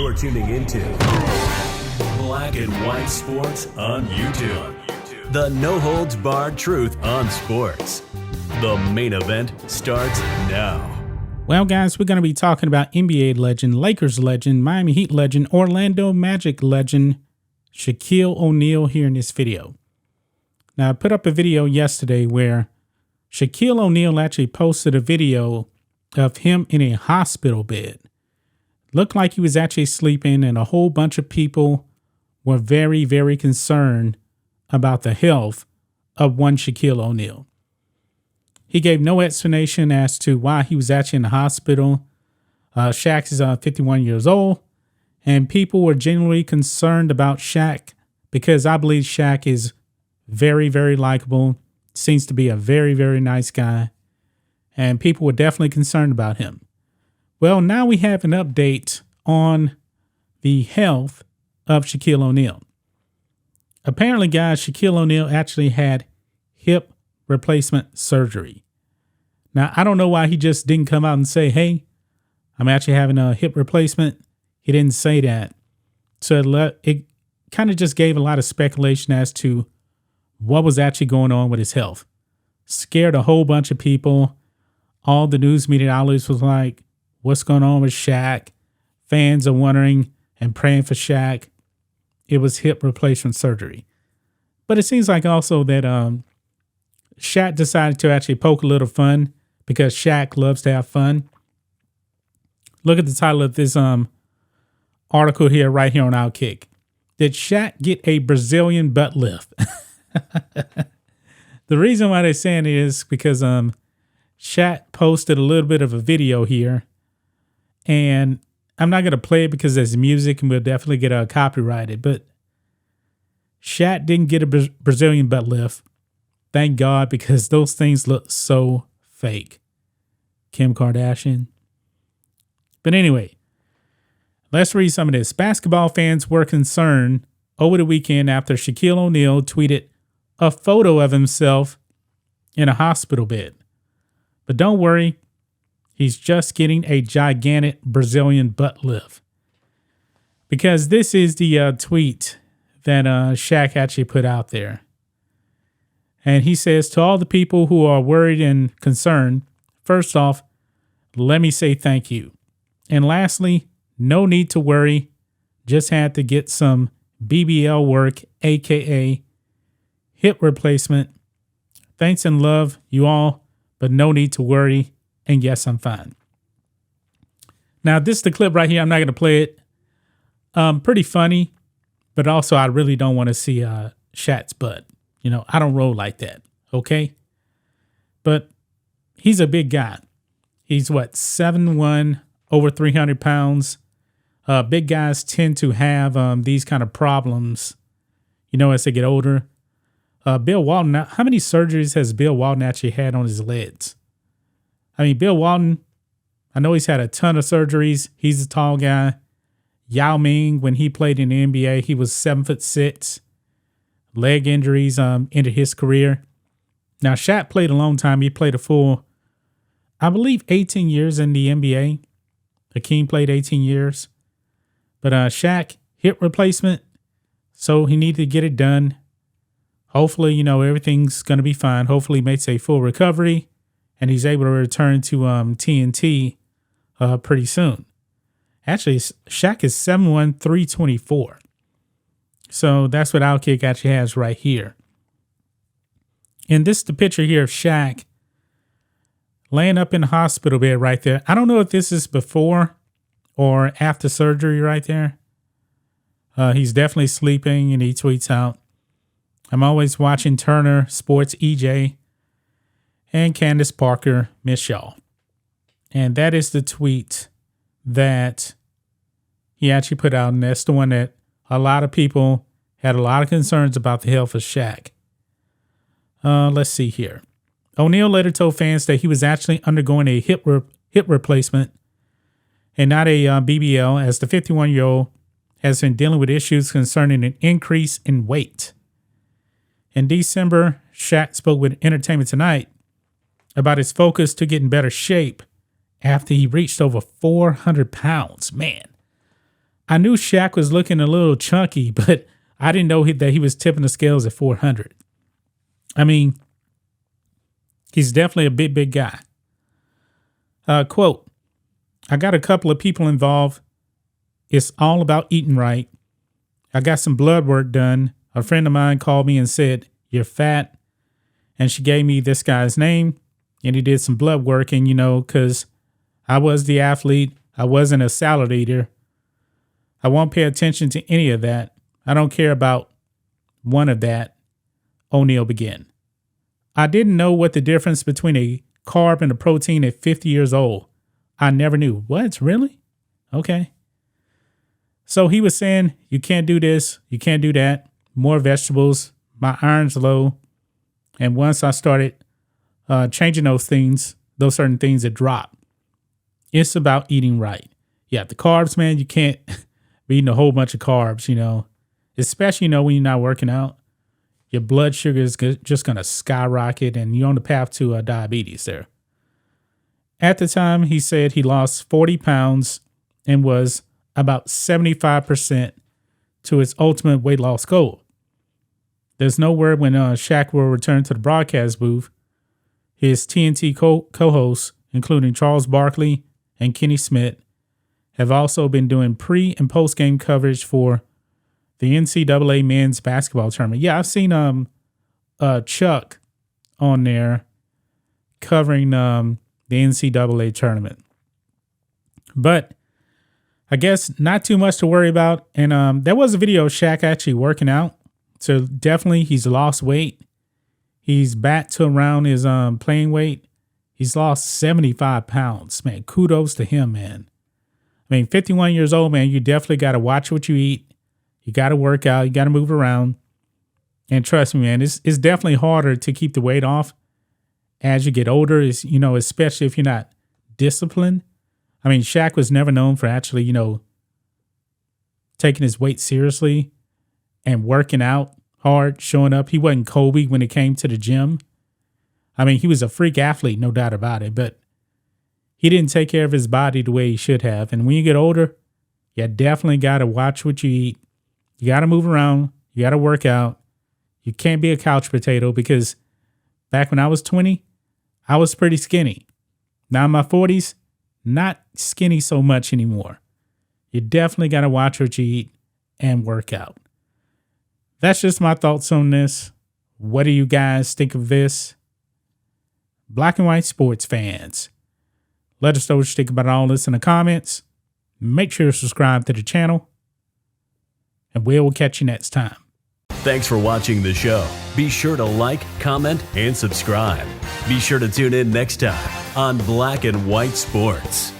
You're tuning into Black and White Sports on YouTube. The no-holds-barred truth on sports. The main event starts now. Well, guys, we're going to be talking about NBA legend, Lakers legend, Miami Heat legend, Orlando Magic legend, Shaquille O'Neal here in this video. Now, I put up a video yesterday where Shaquille O'Neal actually posted a video of him in a hospital bed. Looked like he was actually sleeping, and a whole bunch of people were very, very concerned about the health of one Shaquille O'Neal. He gave no explanation as to why he was actually in the hospital. Shaq is 51 years old, and people were genuinely concerned about Shaq because I believe Shaq is very, very likable, seems to be a very, very nice guy, and people were definitely concerned about him. Well, now we have an update on the health of Shaquille O'Neal. Apparently, guys, Shaquille O'Neal actually had hip replacement surgery. Now, I don't know why he just didn't come out and say, hey, I'm actually having a hip replacement. He didn't say that. So it kind of just gave a lot of speculation as to what was actually going on with his health. Scared a whole bunch of people. All the news media outlets was like, what's going on with Shaq? Fans are wondering and praying for Shaq. It was hip replacement surgery. But it seems like also that Shaq decided to actually poke a little fun because Shaq loves to have fun. Look at the title of this article here, right here on Outkick. Did Shaq get a Brazilian butt lift? The reason why they're saying it is because Shaq posted a little bit of a video here. And I'm not going to play it because there's music and we'll definitely get copyrighted. But Shaq didn't get a Brazilian butt lift. Thank God, because those things look so fake. Kim Kardashian. But anyway, let's read some of this. Basketball fans were concerned over the weekend after Shaquille O'Neal tweeted a photo of himself in a hospital bed. But don't worry. He's just getting a gigantic Brazilian butt lift. Because this is the tweet that Shaq actually put out there. And he says, to all the people who are worried and concerned, first off, let me say thank you. And lastly, no need to worry. Just had to get some BBL work, aka hip replacement. Thanks and love you all, but no need to worry. And yes, I'm fine. Now, this is the clip right here. I'm not going to play it. Pretty funny, but also I really don't want to see Shaq's butt. You know, I don't roll like that. Okay. But he's a big guy. He's 7'1", over 300 pounds. Big guys tend to have these kind of problems, you know, as they get older. Bill Walton, how many surgeries has Bill Walton actually had on his legs? I mean, Bill Walton, I know he's had a ton of surgeries. He's a tall guy. Yao Ming, when he played in the NBA, he was 7'6". Leg injuries ended his career. Now, Shaq played a long time. He played a full, I believe, 18 years in the NBA. Hakeem played 18 years. But Shaq, hip replacement, so he needed to get it done. Hopefully, you know, everything's going to be fine. Hopefully, he makes a full recovery. And he's able to return to TNT pretty soon. Actually, Shaq is 7'1", 324. So that's what Outkick actually has right here. And this is the picture here of Shaq laying up in the hospital bed right there. I don't know if this is before or after surgery right there. He's definitely sleeping, and he tweets out, I'm always watching Turner Sports EJ. And Candace Parker, miss y'all. And that is the tweet that he actually put out. And that's the one that a lot of people had a lot of concerns about the health of Shaq. Let's see here. O'Neal later told fans that he was actually undergoing a hip replacement and not a BBL, as the 51-year-old has been dealing with issues concerning an increase in weight. In December, Shaq spoke with Entertainment Tonight about his focus to get in better shape after he reached over 400 pounds. Man, I knew Shaq was looking a little chunky, but I didn't know that he was tipping the scales at 400. I mean, he's definitely a big guy. Quote, I got a couple of people involved. It's all about eating right. I got some blood work done. A friend of mine called me and said, you're fat. And she gave me this guy's name, and he did some blood work. And, because I was the athlete, I wasn't a salad eater. I won't pay attention to any of that. I don't care about one of that. O'Neal began. I didn't know what the difference between a carb and a protein at 50 years old. I never knew. What? Really? Okay. So he was saying, you can't do this, you can't do that. More vegetables. My iron's low. And once I started changing those certain things, it dropped. It's about eating right. Yeah, the carbs, man, you can't be eating a whole bunch of carbs, especially, when you're not working out. Your blood sugar is just going to skyrocket, and you're on the path to diabetes there. At the time, he said he lost 40 pounds and was about 75% to his ultimate weight loss goal. There's no word when Shaq will return to the broadcast booth. His TNT co-hosts, including Charles Barkley and Kenny Smith, have also been doing pre- and post-game coverage for the NCAA men's basketball tournament. Yeah, I've seen Chuck on there covering the NCAA tournament. But I guess not too much to worry about. And there was a video of Shaq actually working out. So definitely he's lost weight. He's back to around his playing weight. He's lost 75 pounds. Man, kudos to him, man. I mean, 51 years old, man, you definitely got to watch what you eat. You got to work out. You got to move around. And trust me, man, it's definitely harder to keep the weight off as you get older, especially if you're not disciplined. I mean, Shaq was never known for actually, taking his weight seriously and working out hard, showing up. He wasn't Kobe when it came to the gym. I mean, he was a freak athlete, no doubt about it, but he didn't take care of his body the way he should have. And when you get older, you definitely got to watch what you eat. You got to move around. You got to work out. You can't be a couch potato, because back when I was 20, I was pretty skinny. Now in my 40s, not skinny so much anymore. You definitely got to watch what you eat and work out. That's just my thoughts on this. What do you guys think of this? Black and white sports fans, let us know what you think about all this in the comments. Make sure to subscribe to the channel, and we will catch you next time. Thanks for watching the show. Be sure to like, comment, and subscribe. Be sure to tune in next time on Black and White Sports.